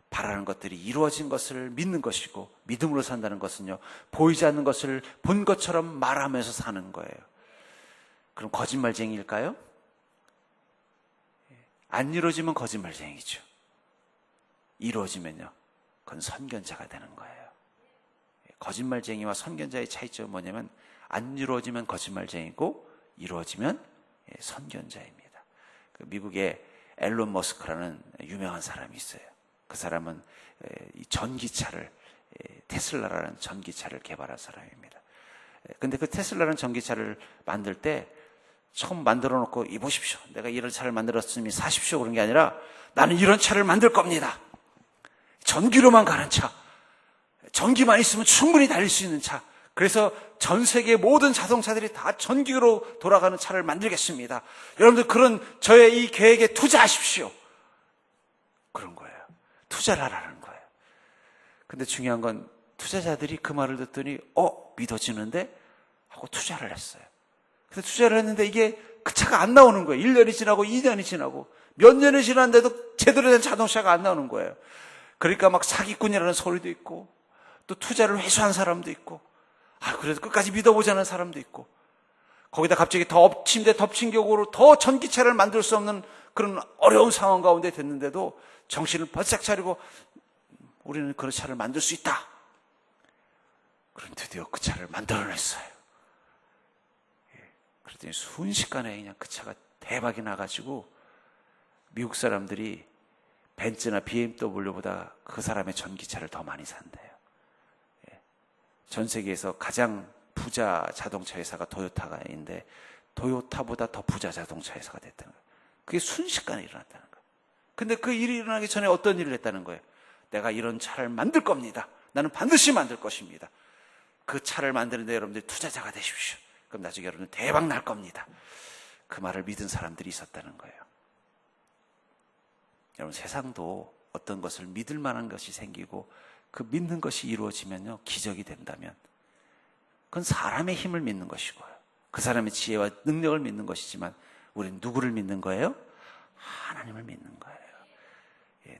바라는 것들이 이루어진 것을 믿는 것이고, 믿음으로 산다는 것은요, 보이지 않는 것을 본 것처럼 말하면서 사는 거예요. 그럼 거짓말쟁이일까요? 안 이루어지면 거짓말쟁이죠. 이루어지면요, 그건 선견자가 되는 거예요. 거짓말쟁이와 선견자의 차이점은 뭐냐면, 안 이루어지면 거짓말쟁이고 이루어지면 선견자입니다. 미국의 앨런 머스크라는 유명한 사람이 있어요. 그 사람은 이 전기차를, 테슬라라는 전기차를 개발한 사람입니다. 근데 그 테슬라라는 전기차를 만들 때 처음 만들어 놓고 이보십시오. 내가 이런 차를 만들었으니 사십시오. 그런 게 아니라 나는 이런 차를 만들 겁니다. 전기로만 가는 차. 전기만 있으면 충분히 달릴 수 있는 차. 그래서 전 세계 모든 자동차들이 다 전기로 돌아가는 차를 만들겠습니다. 여러분들 그런 저의 이 계획에 투자하십시오. 그런 거예요. 투자를 하라는 거예요. 근데 중요한 건 투자자들이 그 말을 듣더니 믿어지는데 하고 투자를 했어요. 그래서 투자를 했는데 이게 그 차가 안 나오는 거예요. 1년이 지나고 2년이 지나고 몇 년이 지났는데도 제대로 된 자동차가 안 나오는 거예요. 그러니까 막 사기꾼이라는 소리도 있고 또 투자를 회수한 사람도 있고 그래도 끝까지 믿어보자는 사람도 있고 거기다 갑자기 더 엎친 데 덮친 격으로 더 전기차를 만들 수 없는 그런 어려운 상황 가운데 됐는데도 정신을 바짝 차리고 우리는 그런 차를 만들 수 있다. 그럼 드디어 그 차를 만들어냈어요. 그랬더니 순식간에 그냥 그 차가 대박이 나가지고 미국 사람들이 벤츠나 BMW보다 그 사람의 전기차를 더 많이 산대요. 전 세계에서 가장 부자 자동차 회사가 토요타가 있는데 토요타보다 더 부자 자동차 회사가 됐다는 거예요. 그게 순식간에 일어났다는 거예요. 근데 그 일이 일어나기 전에 어떤 일을 했다는 거예요? 내가 이런 차를 만들 겁니다. 나는 반드시 만들 것입니다. 그 차를 만드는데 여러분들이 투자자가 되십시오. 그럼 나중에 여러분들 대박 날 겁니다. 그 말을 믿은 사람들이 있었다는 거예요. 여러분 세상도 어떤 것을 믿을 만한 것이 생기고 그 믿는 것이 이루어지면요 기적이 된다면 그건 사람의 힘을 믿는 것이고요. 그 사람의 지혜와 능력을 믿는 것이지만 우리는 누구를 믿는 거예요? 하나님을 믿는 거예요.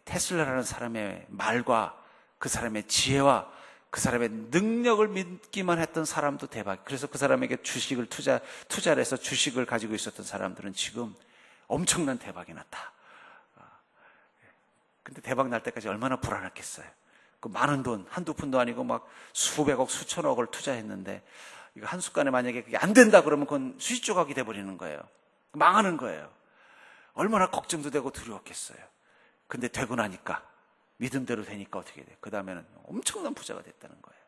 테슬라라는 사람의 말과 그 사람의 지혜와 그 사람의 능력을 믿기만 했던 사람도 대박. 그래서 그 사람에게 주식을 투자를 해서 주식을 가지고 있었던 사람들은 지금 엄청난 대박이 났다. 근데 대박 날 때까지 얼마나 불안했겠어요. 그 많은 돈, 한두 푼도 아니고 막 수백억, 수천억을 투자했는데 이거 한순간에 만약에 그게 안 된다 그러면 그건 수시 조각이 돼버리는 거예요. 망하는 거예요. 얼마나 걱정도 되고 두려웠겠어요. 근데 되고 나니까 믿음대로 되니까 어떻게 돼요? 그 다음에는 엄청난 부자가 됐다는 거예요.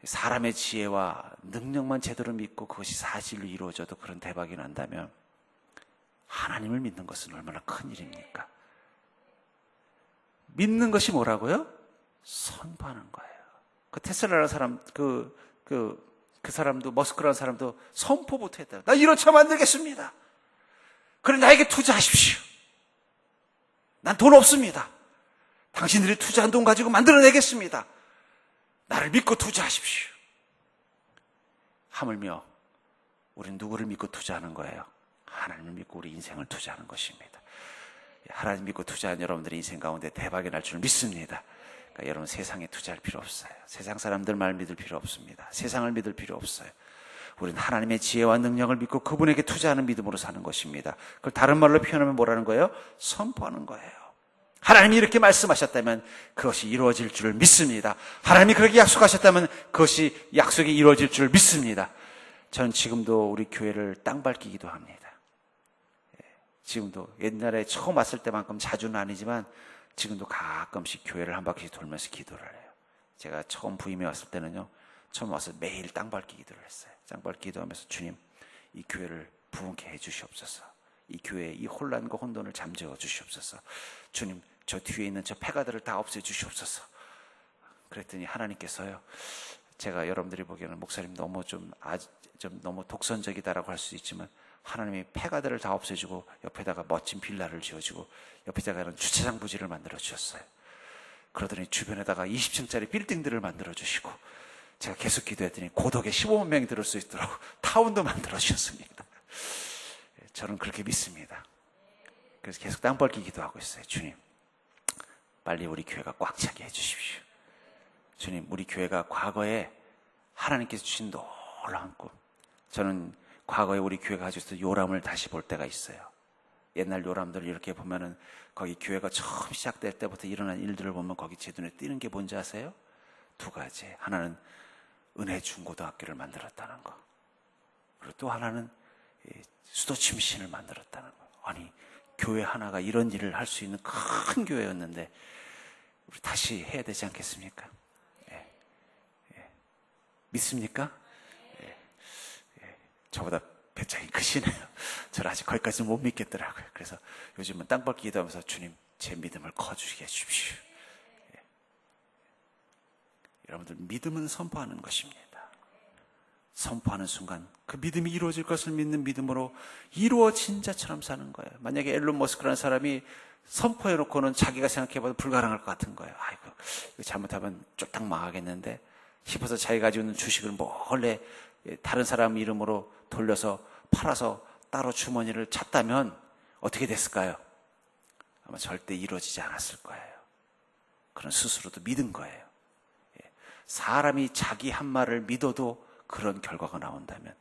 사람의 지혜와 능력만 제대로 믿고 그것이 사실로 이루어져도 그런 대박이 난다면 하나님을 믿는 것은 얼마나 큰 일입니까? 믿는 것이 뭐라고요? 선포하는 거예요. 그 테슬라라는 사람, 그 사람도, 머스크라는 사람도 선포부터 했다. 나 이런 차 만들겠습니다. 그래, 나에게 투자하십시오. 난 돈 없습니다. 당신들이 투자한 돈 가지고 만들어내겠습니다. 나를 믿고 투자하십시오. 하물며 우리는 누구를 믿고 투자하는 거예요? 하나님을 믿고 우리 인생을 투자하는 것입니다. 하나님 믿고 투자한 여러분들의 인생 가운데 대박이 날 줄 믿습니다. 그러니까 여러분 세상에 투자할 필요 없어요. 세상 사람들 말 믿을 필요 없습니다. 세상을 믿을 필요 없어요. 우리는 하나님의 지혜와 능력을 믿고 그분에게 투자하는 믿음으로 사는 것입니다. 그걸 다른 말로 표현하면 뭐라는 거예요? 선포하는 거예요. 하나님이 이렇게 말씀하셨다면 그것이 이루어질 줄 믿습니다. 하나님이 그렇게 약속하셨다면 그것이 약속이 이루어질 줄 믿습니다. 저는 지금도 우리 교회를 땅 밟기기도 합니다. 지금도 옛날에 처음 왔을 때만큼 자주는 아니지만 지금도 가끔씩 교회를 한 바퀴 돌면서 기도를 해요. 제가 처음 부임해 왔을 때는요, 처음 와서 매일 땅 밟기 기도를 했어요. 땅 밟기 기도하면서 주님, 이 교회를 부흥케 해 주시옵소서. 이 교회의 이 혼란과 혼돈을 잠재워 주시옵소서. 주님, 저 뒤에 있는 저 폐가들을 다 없애 주시옵소서. 그랬더니 하나님께서요, 제가 여러분들이 보기에는 목사님 너무 좀 너무 독선적이다라고 할 수 있지만 하나님이 폐가들을 다 없애주고 옆에다가 멋진 빌라를 지어주고 옆에다가는 주차장 부지를 만들어 주셨어요. 그러더니 주변에다가 20층짜리 빌딩들을 만들어 주시고 제가 계속 기도했더니 고덕에 15만 명이 들을 수 있도록 타운도 만들어 주셨습니다. 저는 그렇게 믿습니다. 그래서 계속 땅 밟기 기도하고 있어요. 주님, 빨리 우리 교회가 꽉 차게 해주십시오. 주님, 우리 교회가 과거에 하나님께서 주신 놀라운 꿈, 저는 과거에 우리 교회가 가지고 있었던 요람을 다시 볼 때가 있어요. 옛날 요람들을 이렇게 보면은 거기 교회가 처음 시작될 때부터 일어난 일들을 보면 거기 제 눈에 띄는 게 뭔지 아세요? 두 가지. 하나는 은혜 중고등학교를 만들었다는 거. 그리고 또 하나는 수도침신을 만들었다는 거. 아니, 교회 하나가 이런 일을 할 수 있는 큰 교회였는데 우리 다시 해야 되지 않겠습니까? 믿습니까? 저보다 배짱이 크시네요. 저는 아직 거기까지는 못 믿겠더라고요. 그래서 요즘은 땅 밟기 기도하면서 주님, 제 믿음을 커주게 해주십시오. 여러분들, 믿음은 선포하는 것입니다. 선포하는 순간 그 믿음이 이루어질 것을 믿는 믿음으로 이루어진 자처럼 사는 거예요. 만약에 앨런 머스크라는 사람이 선포해놓고는 자기가 생각해봐도 불가능할 것 같은 거예요. 아이고, 이거 잘못하면 쫄딱 망하겠는데 싶어서 자기가 가지고 있는 주식을 몰래 다른 사람 이름으로 돌려서 팔아서 따로 주머니를 찼다면 어떻게 됐을까요? 아마 절대 이루어지지 않았을 거예요. 그런 스스로도 믿은 거예요. 사람이 자기 한 말을 믿어도 그런 결과가 나온다면,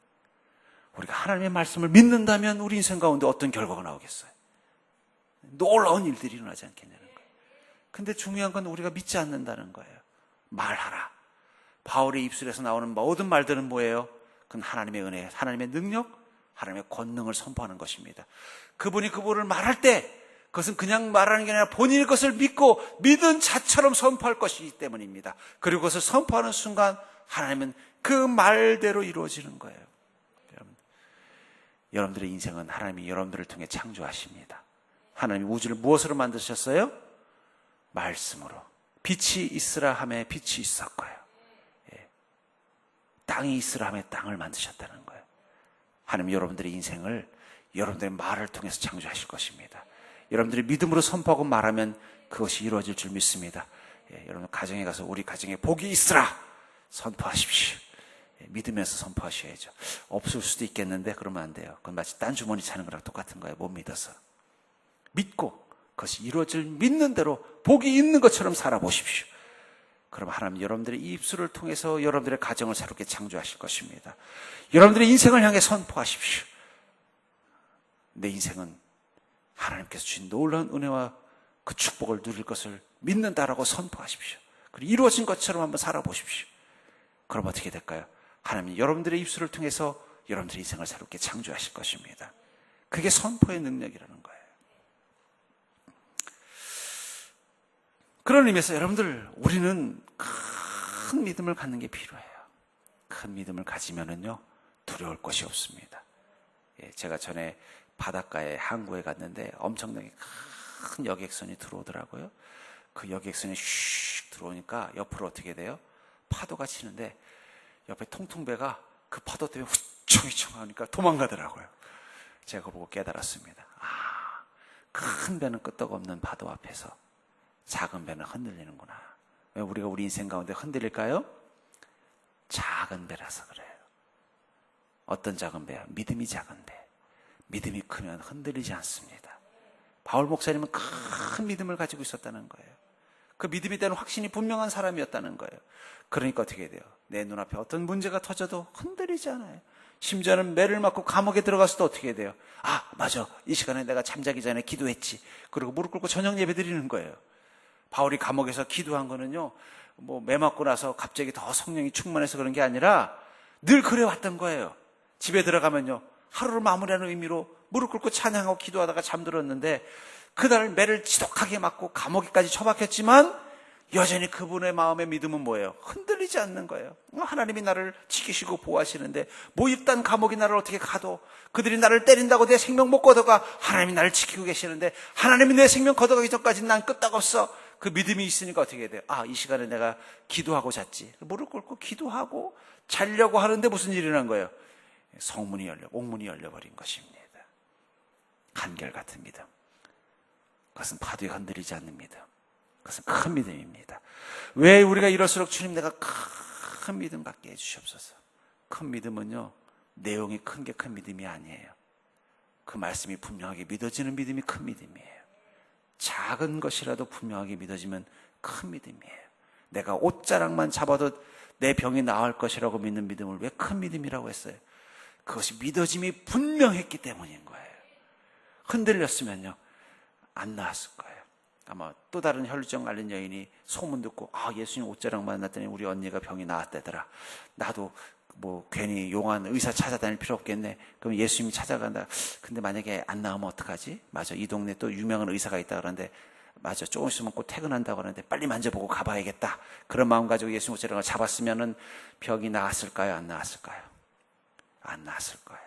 우리가 하나님의 말씀을 믿는다면 우리 인생 가운데 어떤 결과가 나오겠어요? 놀라운 일들이 일어나지 않겠냐는 거예요. 근데 중요한 건 우리가 믿지 않는다는 거예요. 말하라. 바울의 입술에서 나오는 모든 말들은 뭐예요? 그건 하나님의 은혜, 하나님의 능력, 하나님의 권능을 선포하는 것입니다. 그분이 그분을 말할 때 그것은 그냥 말하는 게 아니라 본인의 것을 믿고 믿은 자처럼 선포할 것이기 때문입니다. 그리고 그것을 선포하는 순간 하나님은 그 말대로 이루어지는 거예요. 여러분들의 인생은 하나님이 여러분들을 통해 창조하십니다. 하나님이 우주를 무엇으로 만드셨어요? 말씀으로. 빛이 있으라 하매 빛이 있었고요. 땅이 있으라 하매 땅을 만드셨다는 거예요. 하나님 여러분들의 인생을 여러분들의 말을 통해서 창조하실 것입니다. 여러분들이 믿음으로 선포하고 말하면 그것이 이루어질 줄 믿습니다. 여러분 가정에 가서 우리 가정에 복이 있으라 선포하십시오. 믿으면서 선포하셔야죠. 없을 수도 있겠는데 그러면 안 돼요. 그건 마치 딴 주머니 차는 거랑 똑같은 거예요. 못 믿어서. 믿고 그것이 이루어질 믿는 대로 복이 있는 것처럼 살아보십시오. 그럼 하나님 여러분들의 이 입술을 통해서 여러분들의 가정을 새롭게 창조하실 것입니다. 여러분들의 인생을 향해 선포하십시오. 내 인생은 하나님께서 주신 놀라운 은혜와 그 축복을 누릴 것을 믿는다라고 선포하십시오. 그리고 이루어진 것처럼 한번 살아보십시오. 그럼 어떻게 될까요? 하나님 여러분들의 입술을 통해서 여러분들의 인생을 새롭게 창조하실 것입니다. 그게 선포의 능력이라는 거예요. 그런 의미에서 여러분들, 우리는 큰 믿음을 갖는 게 필요해요. 큰 믿음을 가지면은요, 두려울 것이 없습니다. 제가 전에 바닷가에 항구에 갔는데 엄청나게 큰 여객선이 들어오더라고요. 그 여객선이 슉 들어오니까 옆으로 어떻게 돼요? 파도가 치는데 옆에 통통배가 그 파도 때문에 휘청휘청 하니까 도망가더라고요. 제가 그거 보고 깨달았습니다. 큰 배는 끄떡없는 파도 앞에서 작은 배는 흔들리는구나. 왜 우리가 우리 인생 가운데 흔들릴까요? 작은 배라서 그래요. 어떤 작은 배야? 믿음이 작은 배. 믿음이 크면 흔들리지 않습니다. 바울 목사님은 큰 믿음을 가지고 있었다는 거예요. 그 믿음에 대한 확신이 분명한 사람이었다는 거예요. 그러니까 어떻게 돼요? 내 눈앞에 어떤 문제가 터져도 흔들리지 않아요. 심지어는 매를 맞고 감옥에 들어가서도 어떻게 돼요? 맞아. 이 시간에 내가 잠자기 전에 기도했지. 그리고 무릎 꿇고 저녁 예배 드리는 거예요. 바울이 감옥에서 기도한 거는요, 매 맞고 나서 갑자기 더 성령이 충만해서 그런 게 아니라 늘 그래왔던 거예요. 집에 들어가면요, 하루를 마무리하는 의미로 무릎 꿇고 찬양하고 기도하다가 잠들었는데 그날 매를 지독하게 맞고 감옥에까지 처박혔지만 여전히 그분의 마음의 믿음은 뭐예요? 흔들리지 않는 거예요. 하나님이 나를 지키시고 보호하시는데 이딴 감옥이 나를 어떻게 가도, 그들이 나를 때린다고 내 생명 못 걷어가, 하나님이 나를 지키고 계시는데 하나님이 내 생명 걷어가기 전까지는 난 끄떡없어. 그 믿음이 있으니까 어떻게 돼요? 이 시간에 내가 기도하고 잤지. 무릎 꿇고 기도하고 자려고 하는데 무슨 일이 난 거예요? 옥문이 열려버린 것입니다. 한결같은 믿음. 그것은 파도에 흔들리지 않는 믿음. 그것은 큰 믿음입니다. 왜 우리가 이럴수록 주님 내가 큰 믿음 갖게 해주시옵소서. 큰 믿음은요, 내용이 큰 게 큰 믿음이 아니에요. 그 말씀이 분명하게 믿어지는 믿음이 큰 믿음이에요. 작은 것이라도 분명하게 믿어지면 큰 믿음이에요. 내가 옷자락만 잡아도 내 병이 나을 것이라고 믿는 믿음을 왜 큰 믿음이라고 했어요? 그것이 믿어짐이 분명했기 때문인 거예요. 흔들렸으면요, 안 나았을 거예요. 아마 또 다른 혈루증 앓는 여인이 소문 듣고 예수님 옷자락 만났더니 우리 언니가 병이 나았대더라. 나도 괜히 용한 의사 찾아다닐 필요 없겠네. 그럼 예수님이 찾아간다. 근데 만약에 안 나오면 어떡하지? 맞아, 이 동네 또 유명한 의사가 있다 그러는데, 맞아, 조금 있으면 곧 퇴근한다고 하는데 빨리 만져보고 가봐야겠다. 그런 마음 가지고 예수님 옷자락을 잡았으면은 병이 나았을까요? 안 나았을까요? 안 나았을 거예요.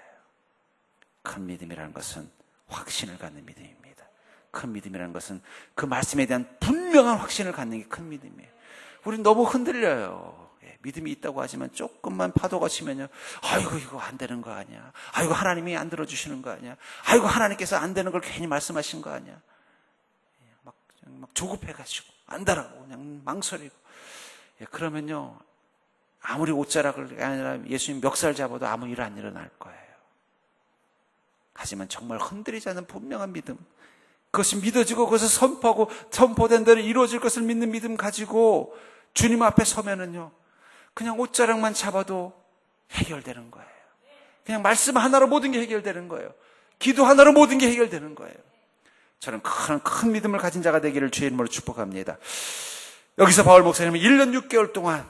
큰 믿음이라는 것은 확신을 갖는 믿음입니다. 큰 믿음이라는 것은 그 말씀에 대한 분명한 확신을 갖는 게 큰 믿음이에요. 우린 너무 흔들려요. 믿음이 있다고 하지만 조금만 파도가 치면요, 이거 안 되는 거 아니야. 하나님이 안 들어주시는 거 아니야. 하나님께서 안 되는 걸 괜히 말씀하신 거 아니야. 막 조급해가지고 안다라고 그냥 망설이고. 그러면요, 아무리 옷자락을 아니라 예수님 멱살 잡아도 아무 일 안 일어날 거예요. 하지만 정말 흔들리지 않는 분명한 믿음, 그것이 믿어지고 그것을 선포하고 선포된 대로 이루어질 것을 믿는 믿음 가지고 주님 앞에 서면은요, 그냥 옷자락만 잡아도 해결되는 거예요. 그냥 말씀 하나로 모든 게 해결되는 거예요. 기도 하나로 모든 게 해결되는 거예요. 저는 큰 믿음을 가진 자가 되기를 주의 이름으로 축복합니다. 여기서 바울 목사님은 1년 6개월 동안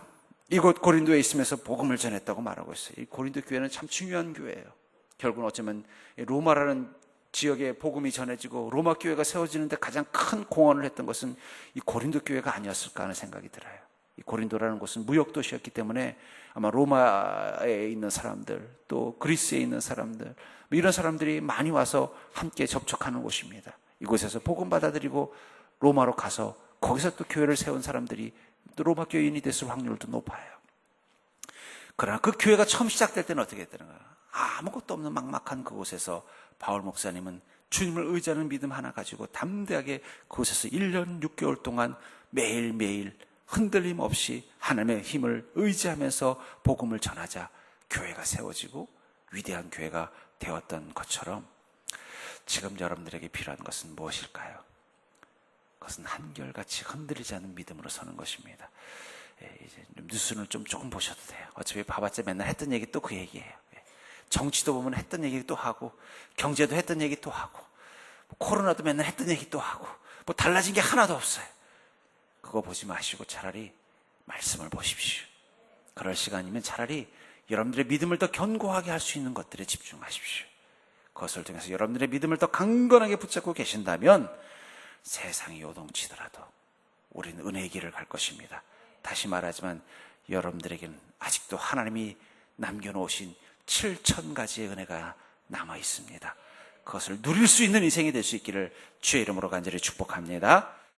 이곳 고린도에 있으면서 복음을 전했다고 말하고 있어요. 이 고린도 교회는 참 중요한 교회예요. 결국은 어쩌면 로마라는 지역에 복음이 전해지고 로마 교회가 세워지는데 가장 큰 공헌을 했던 것은 이 고린도 교회가 아니었을까 하는 생각이 들어요. 이 고린도라는 곳은 무역 도시였기 때문에 아마 로마에 있는 사람들, 또 그리스에 있는 사람들, 이런 사람들이 많이 와서 함께 접촉하는 곳입니다. 이곳에서 복음 받아들이고 로마로 가서 거기서 또 교회를 세운 사람들이 또 로마 교인이 됐을 확률도 높아요. 그러나 그 교회가 처음 시작될 때는 어떻게 했다는가? 아무것도 없는 막막한 그곳에서 바울 목사님은 주님을 의지하는 믿음 하나 가지고 담대하게 그곳에서 1년 6개월 동안 매일매일 흔들림 없이 하나님의 힘을 의지하면서 복음을 전하자 교회가 세워지고 위대한 교회가 되었던 것처럼 지금 여러분들에게 필요한 것은 무엇일까요? 그것은 한결같이 흔들리지 않는 믿음으로 서는 것입니다. 이제 뉴스는 조금 보셔도 돼요. 어차피 봐봤자 맨날 했던 얘기 또 그 얘기예요. 정치도 보면 했던 얘기 또 하고, 경제도 했던 얘기 또 하고, 코로나도 맨날 했던 얘기 또 하고, 뭐 달라진 게 하나도 없어요. 그거 보지 마시고 차라리 말씀을 보십시오. 그럴 시간이면 차라리 여러분들의 믿음을 더 견고하게 할 수 있는 것들에 집중하십시오. 그것을 통해서 여러분들의 믿음을 더 강건하게 붙잡고 계신다면 세상이 요동치더라도 우리는 은혜의 길을 갈 것입니다. 다시 말하지만 여러분들에게는 아직도 하나님이 남겨놓으신 7,000가지의 은혜가 남아 있습니다. 그것을 누릴 수 있는 인생이 될 수 있기를 주의 이름으로 간절히 축복합니다.